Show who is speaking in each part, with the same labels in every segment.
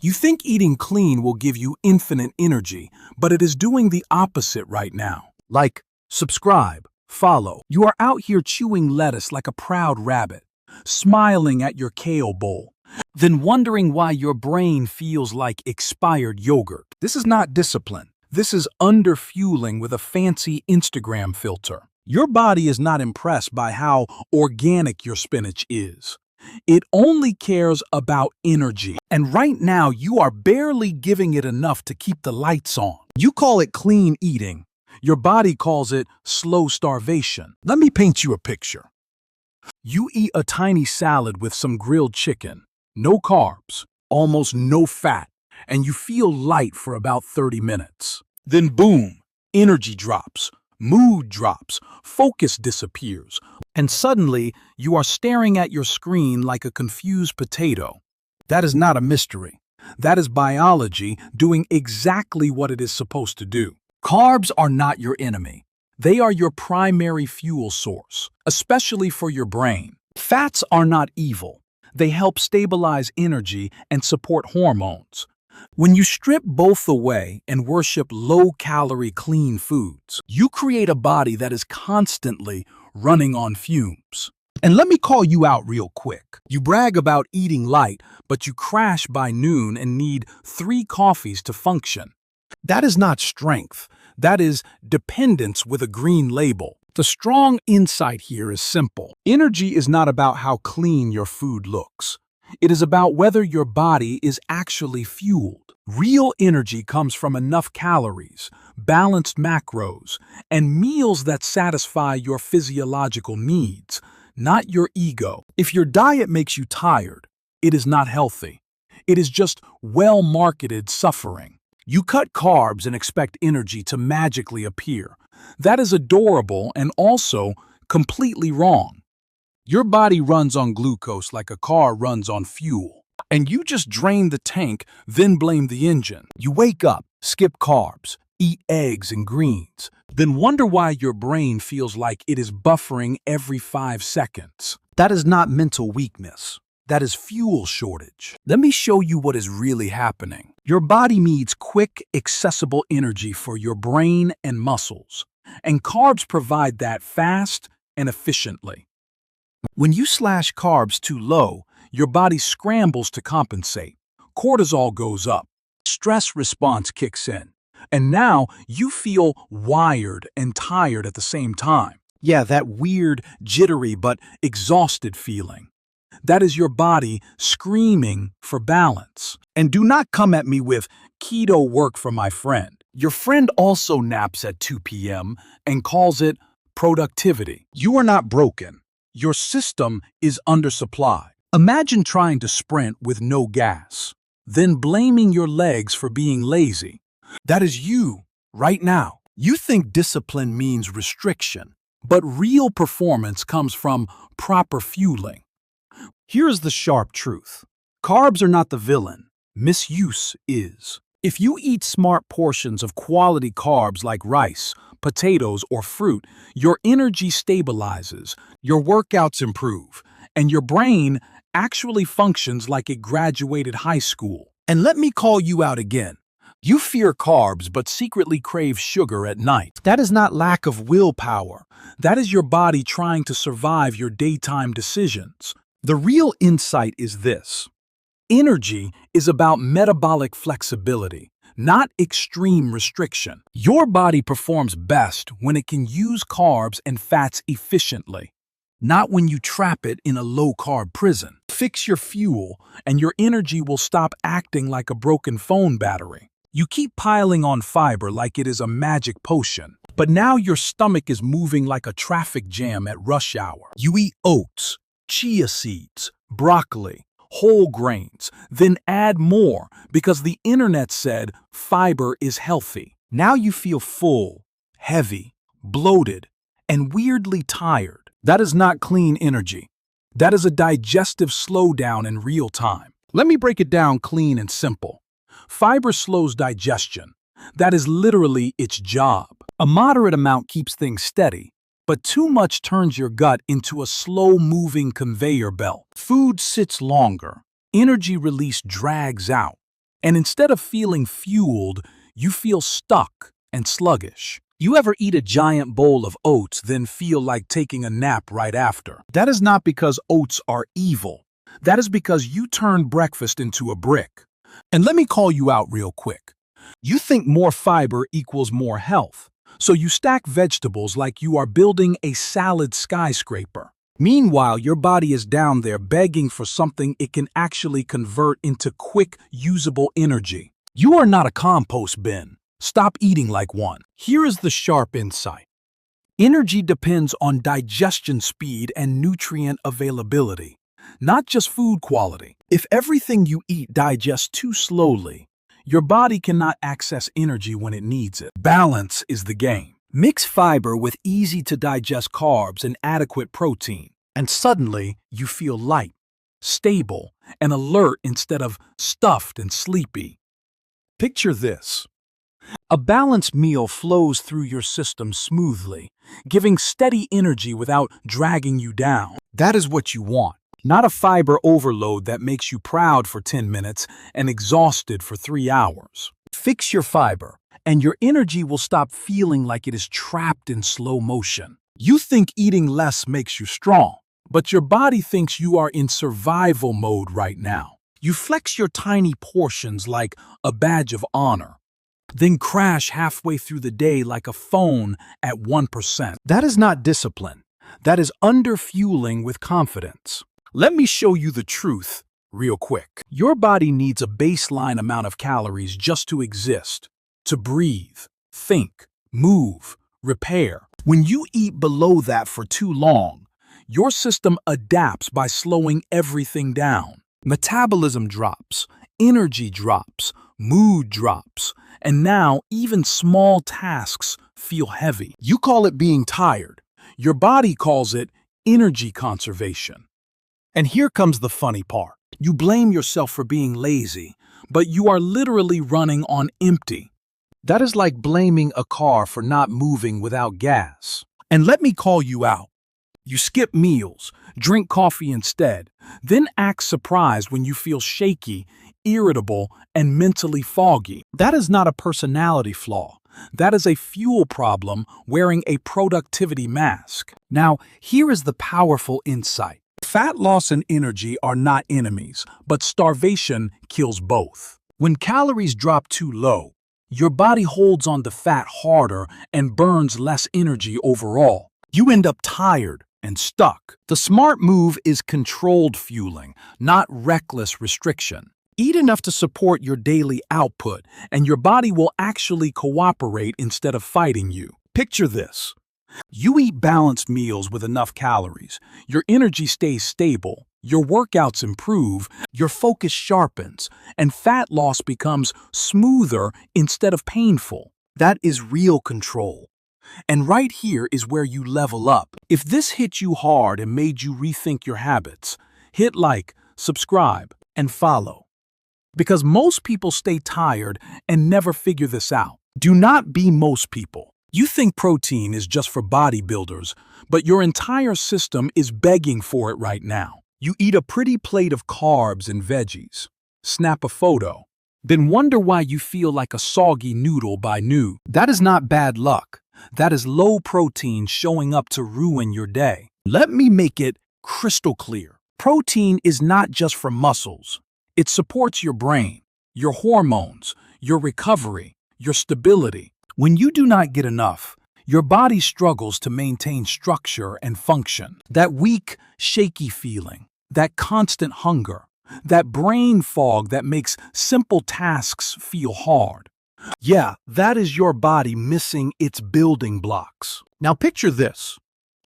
Speaker 1: You think eating clean will give you infinite energy, but it is doing the opposite right now. Like, subscribe, follow. You are out here chewing lettuce like a proud rabbit, smiling at your kale bowl, then wondering why your brain feels like expired yogurt. This is not discipline. This is underfueling with a fancy Instagram filter. Your body is not impressed by how organic your spinach is. It only cares about energy. And right now, you are barely giving it enough to keep the lights on. You call it clean eating. Your body calls it slow starvation. Let me paint you a picture. You eat a tiny salad with some grilled chicken, no carbs, almost no fat, and you feel light for about 30 minutes. Then boom, energy drops, mood drops, focus disappears, and suddenly you are staring at your screen like a confused potato. That is not a mystery. That is biology doing exactly what it is supposed to do. Carbs are not your enemy. They are your primary fuel source, especially for your brain. Fats are not evil. They help stabilize energy and support hormones. When you strip both away and worship low-calorie clean foods, you create a body that is constantly running on fumes. And let me call you out real quick. You brag about eating light, but you crash by noon and need 3 coffees to function. That is not strength. That is dependence with a green label. The strong insight here is simple. Energy is not about how clean your food looks. It is about whether your body is actually fueled. Real energy comes from enough calories, balanced macros, and meals that satisfy your physiological needs, not your ego. If your diet makes you tired, it is not healthy. It is just well-marketed suffering. You cut carbs and expect energy to magically appear. That is adorable and also completely wrong. Your body runs on glucose like a car runs on fuel. And you just drain the tank, then blame the engine. You wake up, skip carbs, eat eggs and greens, then wonder why your brain feels like it is buffering every 5 seconds. That is not mental weakness. That is fuel shortage. Let me show you what is really happening. Your body needs quick, accessible energy for your brain and muscles, and carbs provide that fast and efficiently. When you slash carbs too low, your body scrambles to compensate. Cortisol goes up. Stress response kicks in. And now you feel wired and tired at the same time. Yeah, that weird, jittery, but exhausted feeling. That is your body screaming for balance. And do not come at me with keto work for my friend. Your friend also naps at 2 p.m. and calls it productivity. You are not broken. Your system is undersupplied. Imagine trying to sprint with no gas, then blaming your legs for being lazy. That is you, right now. You think discipline means restriction, but real performance comes from proper fueling. Here is the sharp truth. Carbs are not the villain. Misuse is. If you eat smart portions of quality carbs like rice, potatoes, or fruit, your energy stabilizes, your workouts improve, and your brain actually functions like it graduated high school. And let me call you out again. You fear carbs but secretly crave sugar at night. That is not lack of willpower. That is your body trying to survive your daytime decisions. The real insight is this. Energy is about metabolic flexibility, not extreme restriction. Your body performs best when it can use carbs and fats efficiently, not when you trap it in a low-carb prison. Fix your fuel, and your energy will stop acting like a broken phone battery. You keep piling on fiber like it is a magic potion, but now your stomach is moving like a traffic jam at rush hour. You eat oats, chia seeds, broccoli, whole grains, then add more because the internet said fiber is healthy. Now you feel full, heavy, bloated, and weirdly tired. That is not clean energy. That is a digestive slowdown in real time. Let me break it down clean and simple. Fiber slows digestion. That is literally its job. A moderate amount keeps things steady, but too much turns your gut into a slow-moving conveyor belt. Food sits longer. Energy release drags out. And instead of feeling fueled, you feel stuck and sluggish. You ever eat a giant bowl of oats, then feel like taking a nap right after? That is not because oats are evil. That is because you turned breakfast into a brick. And let me call you out real quick. You think more fiber equals more health, so you stack vegetables like you are building a salad skyscraper. Meanwhile, your body is down there begging for something it can actually convert into quick, usable energy. You are not a compost bin. Stop eating like one. Here is the sharp insight. Energy depends on digestion speed and nutrient availability, not just food quality. If everything you eat digests too slowly, your body cannot access energy when it needs it. Balance is the game. Mix fiber with easy-to-digest carbs and adequate protein, and suddenly you feel light, stable, and alert instead of stuffed and sleepy. Picture this. A balanced meal flows through your system smoothly, giving steady energy without dragging you down. That is what you want, not a fiber overload that makes you proud for 10 minutes and exhausted for 3 hours. Fix your fiber, and your energy will stop feeling like it is trapped in slow motion. You think eating less makes you strong, but your body thinks you are in survival mode right now. You flex your tiny portions like a badge of honor, then crash halfway through the day like a phone at 1%. That is not discipline. That is underfueling with confidence. Let me show you the truth real quick. Your body needs a baseline amount of calories just to exist, to breathe, think, move, repair. When you eat below that for too long, your system adapts by slowing everything down. Metabolism drops, energy drops, mood drops, and now even small tasks feel heavy. You call it being tired. Your body calls it energy conservation. And here comes the funny part. You blame yourself for being lazy, but you are literally running on empty. That is like blaming a car for not moving without gas. And let me call you out. You skip meals, drink coffee instead, then act surprised when you feel shaky, irritable, and mentally foggy. That is not a personality flaw. That is a fuel problem wearing a productivity mask. Now, here is the powerful insight. Fat loss and energy are not enemies, but starvation kills both. When calories drop too low, your body holds on to fat harder and burns less energy overall. You end up tired and stuck. The smart move is controlled fueling, not reckless restriction. Eat enough to support your daily output, and your body will actually cooperate instead of fighting you. Picture this. You eat balanced meals with enough calories, your energy stays stable, your workouts improve, your focus sharpens, and fat loss becomes smoother instead of painful. That is real control. And right here is where you level up. If this hit you hard and made you rethink your habits, hit like, subscribe, and follow. Because most people stay tired and never figure this out. Do not be most people. You think protein is just for bodybuilders, but your entire system is begging for it right now. You eat a pretty plate of carbs and veggies, snap a photo, then wonder why you feel like a soggy noodle by noon. That is not bad luck. That is low protein showing up to ruin your day. Let me make it crystal clear. Protein is not just for muscles. It supports your brain, your hormones, your recovery, your stability. When you do not get enough, your body struggles to maintain structure and function. That weak, shaky feeling, that constant hunger, that brain fog that makes simple tasks feel hard. Yeah, that is your body missing its building blocks. Now picture this.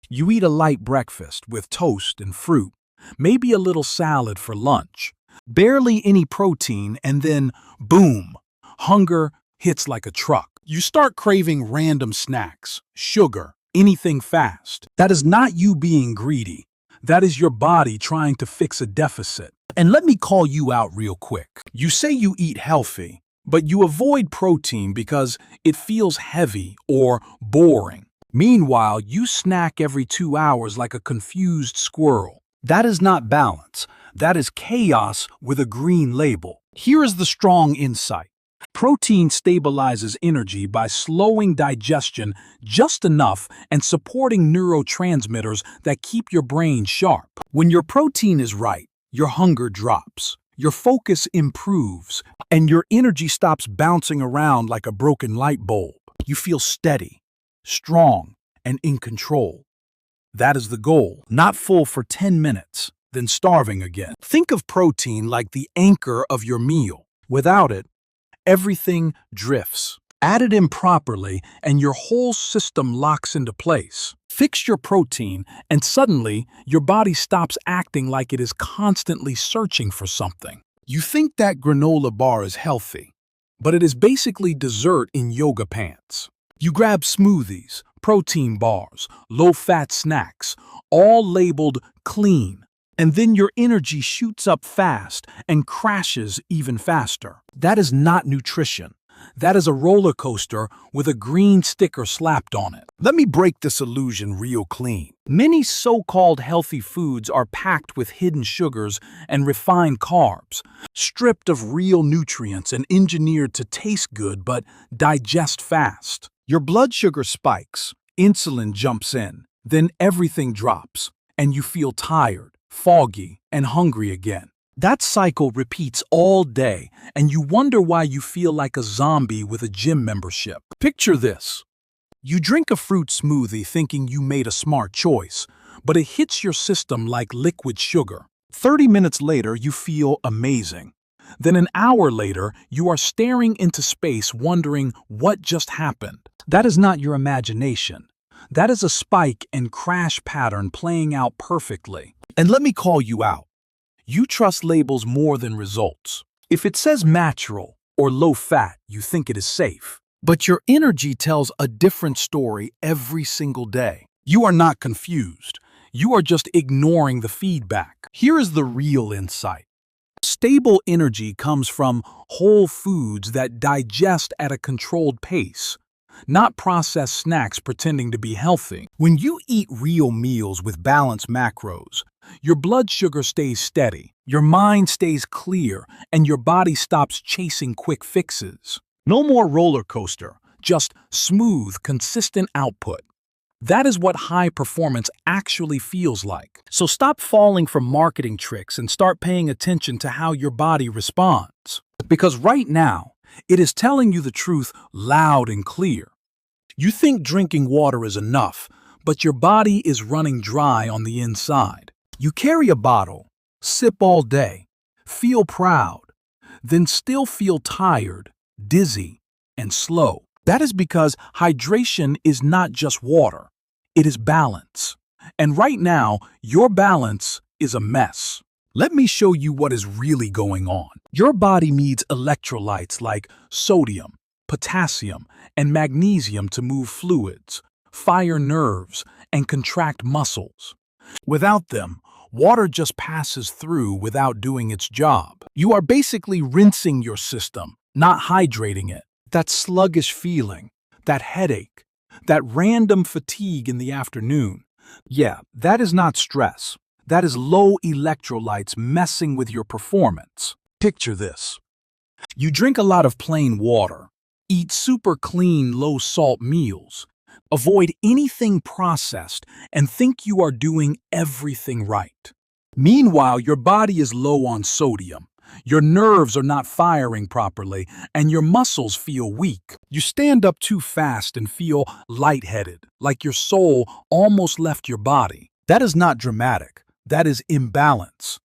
Speaker 1: You eat a light breakfast with toast and fruit, maybe a little salad for lunch, barely any protein, and then boom, hunger hits like a truck. You start craving random snacks, sugar, anything fast. That is not you being greedy. That is your body trying to fix a deficit. And let me call you out real quick. You say you eat healthy, but you avoid protein because it feels heavy or boring. Meanwhile, you snack every 2 hours like a confused squirrel. That is not balance. That is chaos with a green label. Here is the strong insight. Protein stabilizes energy by slowing digestion just enough and supporting neurotransmitters that keep your brain sharp. When your protein is right, your hunger drops, your focus improves, and your energy stops bouncing around like a broken light bulb. You feel steady, strong, and in control. That is the goal. Not full for 10 minutes, then starving again. Think of protein like the anchor of your meal. Without it, everything drifts. Add it in properly, and your whole system locks into place. Fix your protein, and suddenly, your body stops acting like it is constantly searching for something. You think that granola bar is healthy, but it is basically dessert in yoga pants. You grab smoothies, protein bars, low-fat snacks, all labeled clean, and then your energy shoots up fast and crashes even faster. That is not nutrition. That is a roller coaster with a green sticker slapped on it. Let me break this illusion real clean. Many so-called healthy foods are packed with hidden sugars and refined carbs, stripped of real nutrients and engineered to taste good but digest fast. Your blood sugar spikes, insulin jumps in, then everything drops, and you feel tired, foggy, and hungry again. That cycle repeats all day, and you wonder why you feel like a zombie with a gym membership. Picture this. You drink a fruit smoothie thinking you made a smart choice, but it hits your system like liquid sugar. 30 minutes later, you feel amazing. Then an hour later, you are staring into space wondering what just happened. That is not your imagination. That is a spike and crash pattern playing out perfectly. And let me call you out. You trust labels more than results. If it says natural or low fat, you think it is safe. But your energy tells a different story every single day. You are not confused. You are just ignoring the feedback. Here is the real insight. Stable energy comes from whole foods that digest at a controlled pace, not processed snacks pretending to be healthy. When you eat real meals with balanced macros, your blood sugar stays steady, your mind stays clear, and your body stops chasing quick fixes. No more roller coaster, just smooth, consistent output. That is what high performance actually feels like. So stop falling for marketing tricks and start paying attention to how your body responds. Because right now, it is telling you the truth loud and clear. You think drinking water is enough, but your body is running dry on the inside. You carry a bottle, sip all day, feel proud, then still feel tired, dizzy, and slow. That is because hydration is not just water, it is balance. And right now, your balance is a mess. Let me show you what is really going on. Your body needs electrolytes like sodium, potassium, and magnesium to move fluids, fire nerves, and contract muscles. Without them, water just passes through without doing its job. You are basically rinsing your system, not hydrating it. That sluggish feeling, that headache, that random fatigue in the afternoon. Yeah, that is not stress. That is low electrolytes messing with your performance. Picture this. You drink a lot of plain water, eat super clean, low-salt meals, avoid anything processed, and think you are doing everything right. Meanwhile, your body is low on sodium. Your nerves are not firing properly, and your muscles feel weak. You stand up too fast and feel lightheaded, like your soul almost left your body. That is not dramatic. That is imbalance.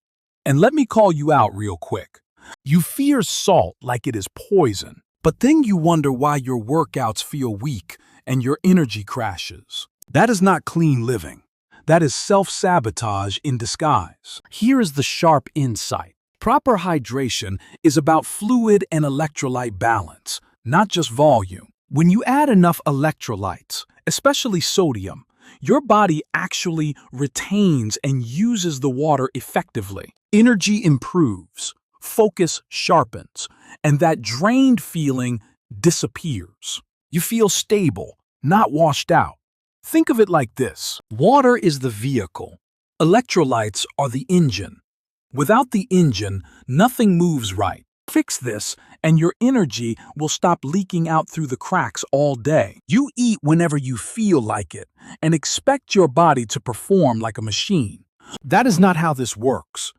Speaker 1: And let me call you out real quick. You fear salt like it is poison, but then you wonder why your workouts feel weak and your energy crashes. That is not clean living. That is self-sabotage in disguise. Here is the sharp insight. Proper hydration is about fluid and electrolyte balance, not just volume. When you add enough electrolytes, especially sodium, your body actually retains and uses the water effectively. Energy improves, focus sharpens, and that drained feeling disappears. You feel stable, not washed out. Think of it like this. Water is the vehicle. Electrolytes are the engine. Without the engine, nothing moves right. Fix this, and your energy will stop leaking out through the cracks all day. You eat whenever you feel like it, and expect your body to perform like a machine. That is not how this works.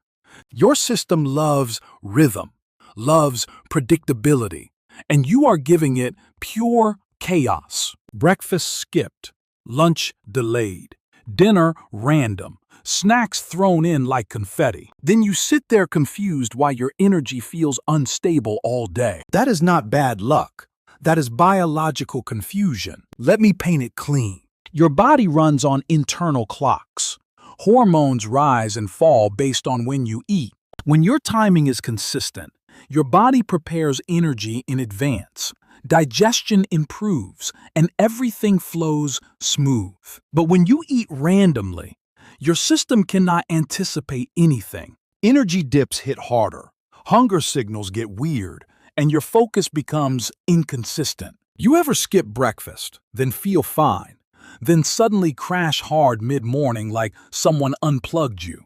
Speaker 1: Your system loves rhythm, loves predictability, and you are giving it pure chaos. Breakfast skipped, lunch delayed, dinner random, snacks thrown in like confetti. Then you sit there confused why your energy feels unstable all day. That is not bad luck. That is biological confusion. Let me paint it clean. Your body runs on internal clocks. Hormones rise and fall based on when you eat. When your timing is consistent, your body prepares energy in advance. Digestion improves, and everything flows smooth. But when you eat randomly, your system cannot anticipate anything. Energy dips hit harder, hunger signals get weird, and your focus becomes inconsistent. You ever skip breakfast, then feel fine, then suddenly crash hard mid-morning like someone unplugged you?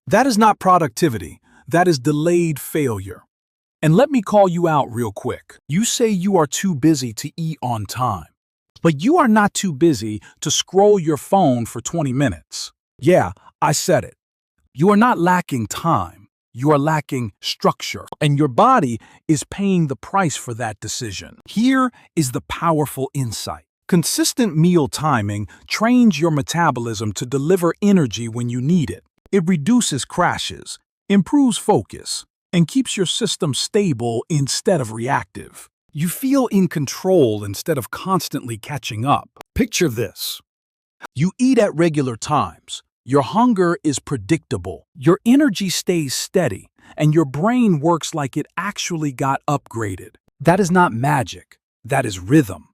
Speaker 1: That is not productivity, that is delayed failure. And let me call you out real quick. You say you are too busy to eat on time, but you are not too busy to scroll your phone for 20 minutes. Yeah, I said it. You are not lacking time. You are lacking structure, and your body is paying the price for that decision. Here is the powerful insight. Consistent meal timing trains your metabolism to deliver energy when you need it. It reduces crashes, improves focus, and keeps your system stable instead of reactive. You feel in control instead of constantly catching up. Picture this. You eat at regular times. Your hunger is predictable. Your energy stays steady, and your brain works like it actually got upgraded. That is not magic. That is rhythm.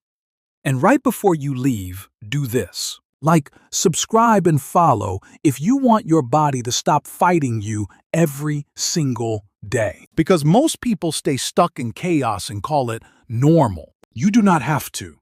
Speaker 1: And right before you leave, do this. Like, subscribe and follow if you want your body to stop fighting you every single day. Because most people stay stuck in chaos and call it normal. You do not have to.